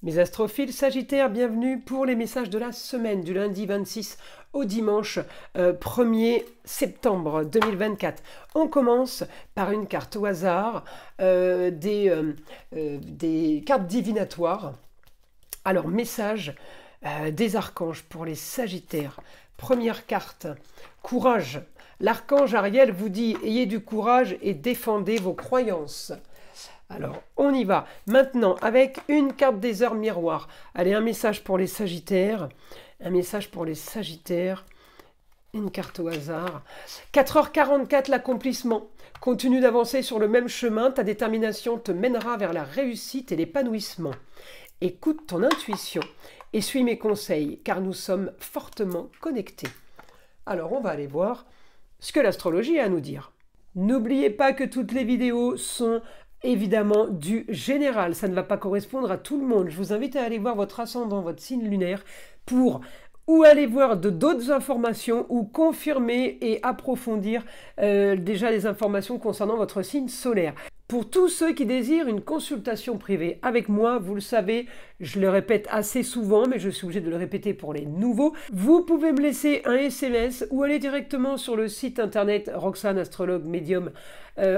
Mes astrophiles Sagittaires, bienvenue pour les messages de la semaine du lundi 26 au dimanche 1er septembre 2024. On commence par une carte au hasard, des cartes divinatoires. Alors, message des archanges pour les Sagittaires. Première carte, courage. L'archange Ariel vous dit « Ayez du courage et défendez vos croyances ». Alors, on y va. Maintenant, avec une carte des heures miroirs. Allez, un message pour les Sagittaires. Un message pour les Sagittaires. Une carte au hasard. 4h44, l'accomplissement. Continue d'avancer sur le même chemin. Ta détermination te mènera vers la réussite et l'épanouissement. Écoute ton intuition et suis mes conseils, car nous sommes fortement connectés. Alors, on va aller voir ce que l'astrologie a à nous dire. N'oubliez pas que toutes les vidéos sont évidemment du général, ça ne va pas correspondre à tout le monde. Je vous invite à aller voir votre ascendant, votre signe lunaire, pour ou aller voir d'autres informations ou confirmer et approfondir déjà les informations concernant votre signe solaire. Pour tous ceux qui désirent une consultation privée avec moi, vous le savez, je le répète assez souvent, mais je suis obligé de le répéter pour les nouveaux, vous pouvez me laisser un SMS ou aller directement sur le site internet Roxane Astrologue Médium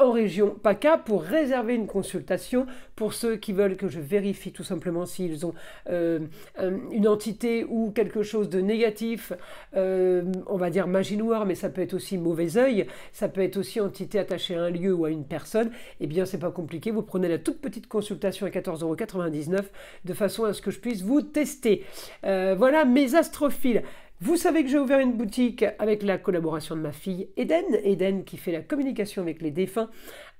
en région PACA pour réserver une consultation pour ceux qui veulent que je vérifie tout simplement s'ils ont une entité ou quelque chose de négatif, on va dire magie noire, mais ça peut être aussi mauvais œil, ça peut être aussi entité attachée à un lieu ou à une personne. Eh bien, c'est pas compliqué, vous prenez la toute petite consultation à 14,99 € de façon à ce que je puisse vous tester. Voilà mes astrophiles. Vous savez que j'ai ouvert une boutique avec la collaboration de ma fille Eden qui fait la communication avec les défunts,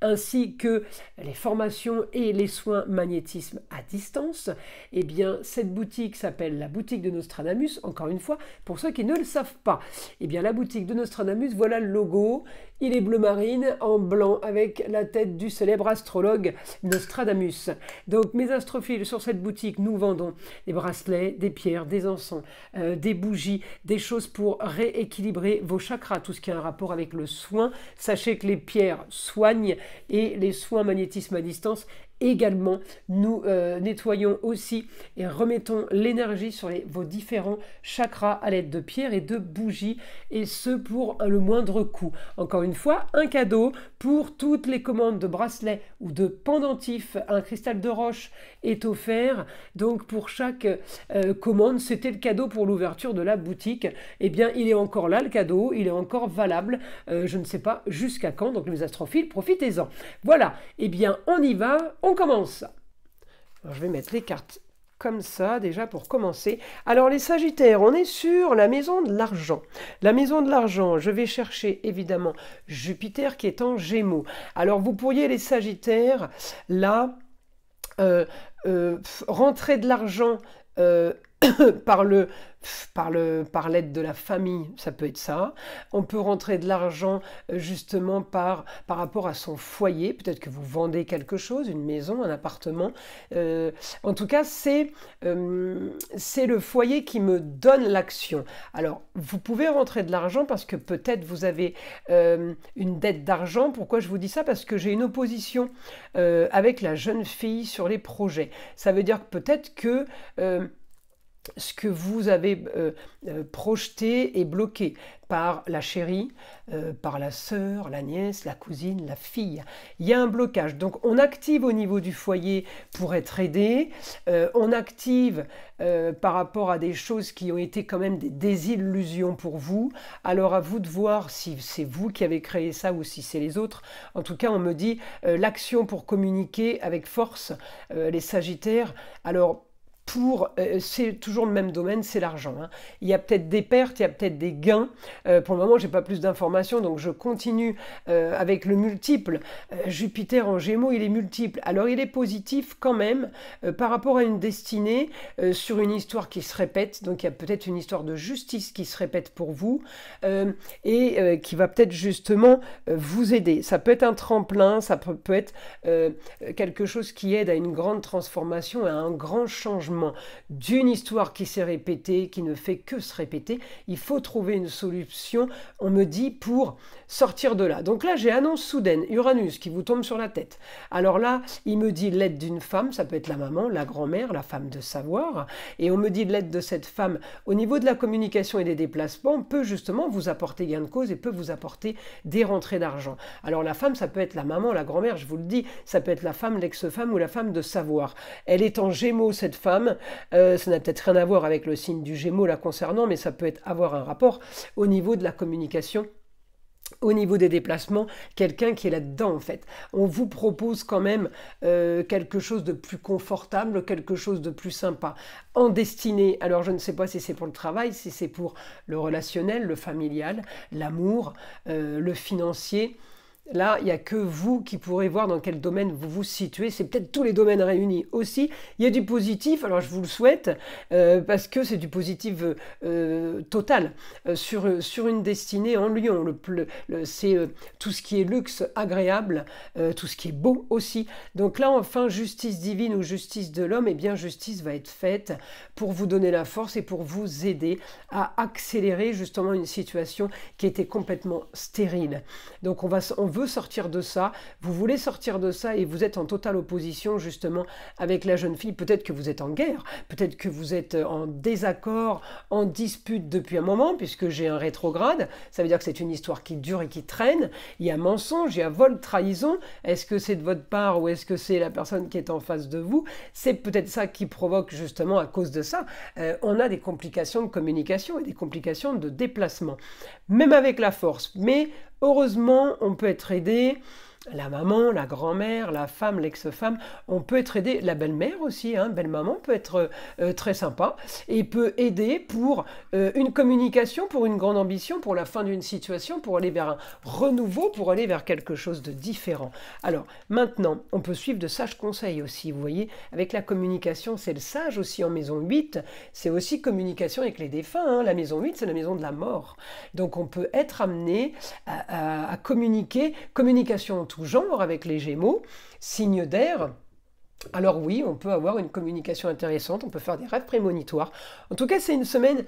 ainsi que les formations et les soins magnétisme à distance. Eh bien, cette boutique s'appelle la boutique de Nostradamus, encore une fois, pour ceux qui ne le savent pas. Eh bien, la boutique de Nostradamus, voilà le logo. Il est bleu marine en blanc avec la tête du célèbre astrologue Nostradamus. Donc, mes astrophiles, sur cette boutique, nous vendons des bracelets, des pierres, des encens, des bougies, des choses pour rééquilibrer vos chakras, tout ce qui a un rapport avec le soin. Sachez que les pierres soignent et les soins magnétisme à distance également. Nous nettoyons aussi et remettons l'énergie sur vos différents chakras à l'aide de pierres et de bougies, et ce pour le moindre coût. Encore une fois, un cadeau pour toutes les commandes de bracelets ou de pendentifs. Un cristal de roche est offert. Donc pour chaque commande, c'était le cadeau pour l'ouverture de la boutique. Eh bien, il est encore là, le cadeau, il est encore valable. Je ne sais pas jusqu'à quand. Donc les astrophiles, profitez-en. Voilà, eh bien, on y va, on commence. Alors, je vais mettre les cartes comme ça déjà pour commencer. Alors les Sagittaires, on est sur la maison de l'argent. La maison de l'argent, je vais chercher évidemment Jupiter qui est en Gémeaux. Alors vous pourriez, les Sagittaires, là, rentrer de l'argent par l'aide de la famille, ça peut être ça. On peut rentrer de l'argent justement par rapport à son foyer. Peut-être que vous vendez quelque chose, une maison, un appartement. En tout cas, c'est le foyer qui me donne l'action. Alors, vous pouvez rentrer de l'argent parce que peut-être vous avez une dette d'argent. Pourquoi je vous dis ça? Parce que j'ai une opposition avec la jeune fille sur les projets. Ça veut dire que peut-être que ce que vous avez projeté est bloqué par la chérie, par la sœur, la nièce, la cousine, la fille. Il y a un blocage. Donc on active au niveau du foyer pour être aidé. On active par rapport à des choses qui ont été quand même des désillusions pour vous. Alors à vous de voir si c'est vous qui avez créé ça ou si c'est les autres. En tout cas, on me dit l'action pour communiquer avec force, les Sagittaires. Alors, c'est toujours le même domaine, c'est l'argent. Hein. Il y a peut-être des pertes, il y a peut-être des gains. Pour le moment, je n'ai pas plus d'informations, donc je continue avec le multiple. Jupiter en Gémeaux, il est multiple. Alors, il est positif quand même par rapport à une destinée sur une histoire qui se répète. Donc, il y a peut-être une histoire de justice qui se répète pour vous et qui va peut-être justement vous aider. Ça peut être un tremplin, ça peut être quelque chose qui aide à une grande transformation, à un grand changement justement d'une histoire qui s'est répétée, qui ne fait que se répéter. Il faut trouver une solution, on me dit, pour sortir de là. Donc là, j'ai annonce soudaine, Uranus qui vous tombe sur la tête. Alors là, il me dit l'aide d'une femme, ça peut être la maman, la grand-mère, la femme de savoir, et on me dit l'aide de cette femme au niveau de la communication et des déplacements peut justement vous apporter gain de cause et peut vous apporter des rentrées d'argent. Alors la femme, ça peut être la maman, la grand-mère, je vous le dis, ça peut être la femme, l'ex-femme ou la femme de savoir. Elle est en Gémeaux, cette femme, ça n'a peut-être rien à voir avec le signe du Gémeaux la concernant, mais ça peut avoir un rapport au niveau de la communication. Au niveau des déplacements, quelqu'un qui est là-dedans en fait. On vous propose quand même quelque chose de plus confortable, quelque chose de plus sympa. En destinée, alors je ne sais pas si c'est pour le travail, si c'est pour le relationnel, le familial, l'amour, le financier. Là, il n'y a que vous qui pourrez voir dans quel domaine vous vous situez. C'est peut-être tous les domaines réunis aussi. Il y a du positif, alors je vous le souhaite, parce que c'est du positif total. Sur une destinée en Lion, c'est tout ce qui est luxe, agréable, tout ce qui est beau aussi. Donc là, enfin, justice divine ou justice de l'homme, eh bien, justice va être faite pour vous donner la force et pour vous aider à accélérer justement une situation qui était complètement stérile. Donc on veut sortir de ça, vous voulez sortir de ça et vous êtes en totale opposition justement avec la jeune fille. Peut-être que vous êtes en guerre, peut-être que vous êtes en désaccord, en dispute depuis un moment, puisque j'ai un rétrograde, ça veut dire que c'est une histoire qui dure et qui traîne. Il y a mensonge, il y a vol, trahison. Est-ce que c'est de votre part ou est-ce que c'est la personne qui est en face de vous? C'est peut-être ça qui provoque justement à cause de ça, on a des complications de communication et des complications de déplacement, même avec la force. Mais heureusement, on peut être aidé, la maman, la grand-mère, la femme, l'ex-femme, on peut être aidé, la belle-mère aussi, hein, belle-maman peut être très sympa et peut aider pour une communication, pour une grande ambition, pour la fin d'une situation, pour aller vers un renouveau, pour aller vers quelque chose de différent. Alors maintenant, on peut suivre de sages conseils aussi, vous voyez, avec la communication, c'est le sage aussi en maison 8, c'est aussi communication avec les défunts, hein. La maison 8, c'est la maison de la mort. Donc on peut être amené à communiquer, communication tout genre avec les Gémeaux, signe d'air. Alors oui, on peut avoir une communication intéressante, on peut faire des rêves prémonitoires. En tout cas, c'est une semaine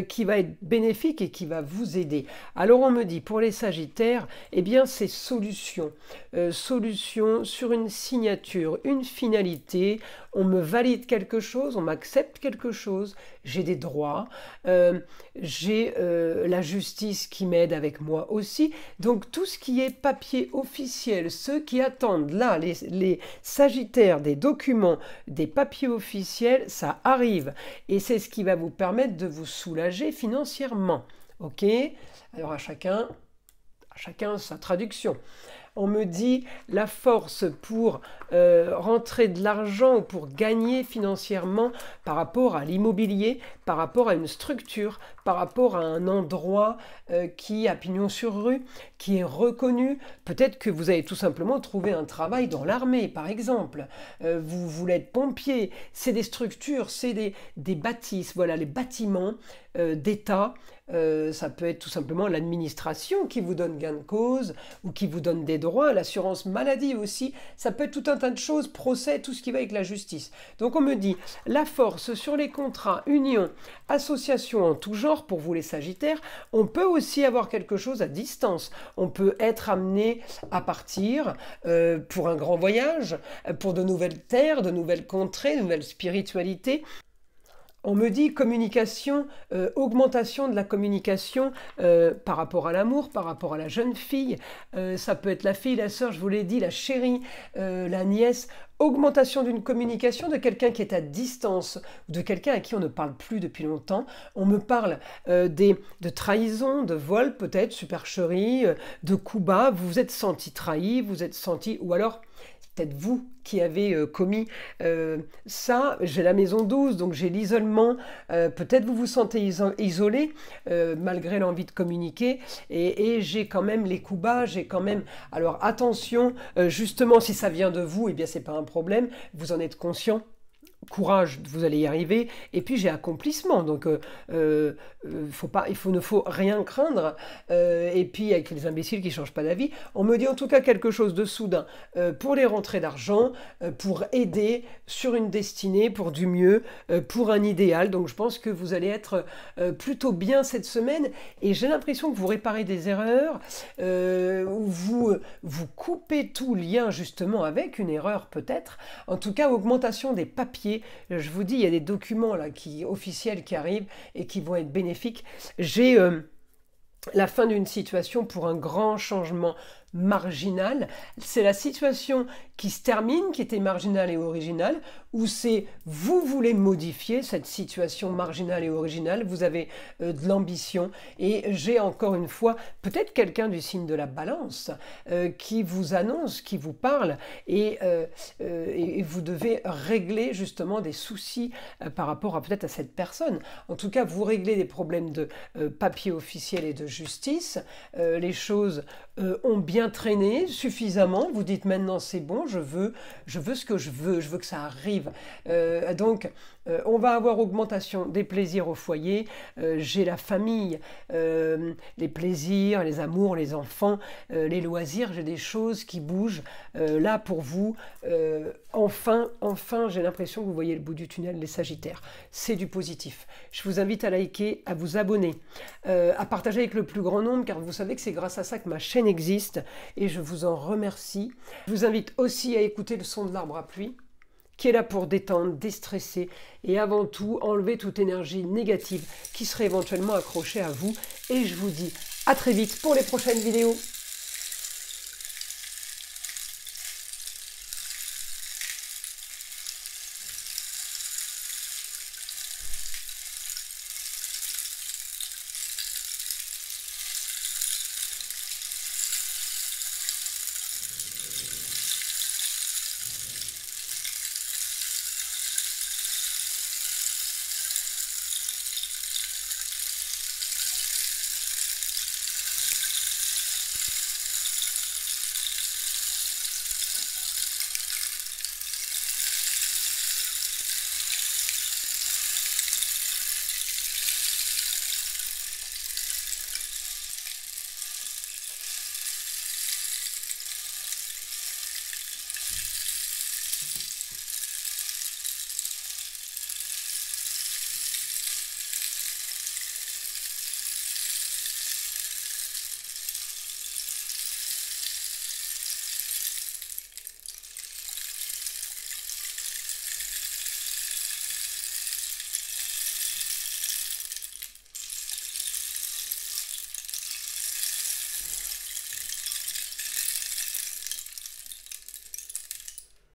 qui va être bénéfique et qui va vous aider. Alors on me dit, pour les Sagittaires, eh bien c'est solution. Solution sur une signature, une finalité, on me valide quelque chose, on m'accepte quelque chose, j'ai des droits, j'ai la justice qui m'aide avec moi aussi. Donc tout ce qui est papier officiel, ceux qui attendent là, les Sagittaires, des documents, des papiers officiels, ça arrive. Et c'est ce qui va vous permettre de vous soulager financièrement. Ok? Alors à chacun sa traduction. On me dit la force pour rentrer de l'argent ou pour gagner financièrement par rapport à l'immobilier, par rapport à une structure, par rapport à un endroit qui a pignon sur rue, qui est reconnu. Peut-être que vous avez tout simplement trouvé un travail dans l'armée, par exemple. Vous voulez être pompier. C'est des structures, c'est des bâtisses, voilà, les bâtiments d'État. Ça peut être tout simplement l'administration qui vous donne gain de cause ou qui vous donne des droits, l'assurance maladie aussi, ça peut être tout un tas de choses, procès, tout ce qui va avec la justice. Donc on me dit, la force sur les contrats, unions, associations en tout genre, pour vous les Sagittaires, on peut aussi avoir quelque chose à distance. On peut être amené à partir pour un grand voyage, pour de nouvelles terres, de nouvelles contrées, de nouvelles spiritualités. On me dit communication, augmentation de la communication par rapport à l'amour, par rapport à la jeune fille. Ça peut être la fille, la sœur, je vous l'ai dit, la chérie, la nièce. Augmentation d'une communication de quelqu'un qui est à distance, de quelqu'un à qui on ne parle plus depuis longtemps. On me parle de trahison, de vol peut-être, supercherie, de coups bas. Vous vous êtes senti trahi, vous êtes senti... Ou alors, c'est peut-être vous qui avez commis ça. J'ai la maison 12, donc j'ai l'isolement. Peut-être vous vous sentez isolé malgré l'envie de communiquer. Et j'ai quand même les coups bas, j'ai quand même... Alors attention, justement, si ça vient de vous, eh bien c'est pas un problème. Vous en êtes conscient. courage, vous allez y arriver. Et puis j'ai accomplissement, donc ne faut rien craindre. Et puis avec les imbéciles qui ne changent pas d'avis, on me dit en tout cas quelque chose de soudain pour les rentrées d'argent, pour aider sur une destinée, pour du mieux, pour un idéal. Donc je pense que vous allez être plutôt bien cette semaine. Et j'ai l'impression que vous réparez des erreurs, ou vous coupez tout lien justement avec une erreur peut-être. En tout cas, augmentation des papiers. Je vous dis, il y a des documents là officiels qui arrivent et qui vont être bénéfiques. J'ai la fin d'une situation pour un grand changement marginal. C'est la situation qui se termine, qui était marginale et originale, ou c'est vous voulez modifier cette situation marginale et originale, vous avez de l'ambition, et j'ai encore une fois peut-être quelqu'un du signe de la balance qui vous annonce, qui vous parle, et vous devez régler justement des soucis par rapport à peut-être à cette personne. En tout cas, vous réglez des problèmes de papier officiel et de justice, les choses ont bien traîné suffisamment, vous dites maintenant c'est bon, je veux ce que je veux que ça arrive. Donc on va avoir augmentation des plaisirs au foyer, j'ai la famille, les plaisirs, les amours, les enfants, les loisirs, j'ai des choses qui bougent là pour vous. Enfin, j'ai l'impression que vous voyez le bout du tunnel, les Sagittaires. C'est du positif. Je vous invite à liker, à vous abonner, à partager avec le plus grand nombre, car vous savez que c'est grâce à ça que ma chaîne existe et je vous en remercie. Je vous invite aussi à écouter le son de l'arbre à pluie, qui est là pour détendre, déstresser et avant tout enlever toute énergie négative qui serait éventuellement accrochée à vous. Et je vous dis à très vite pour les prochaines vidéos.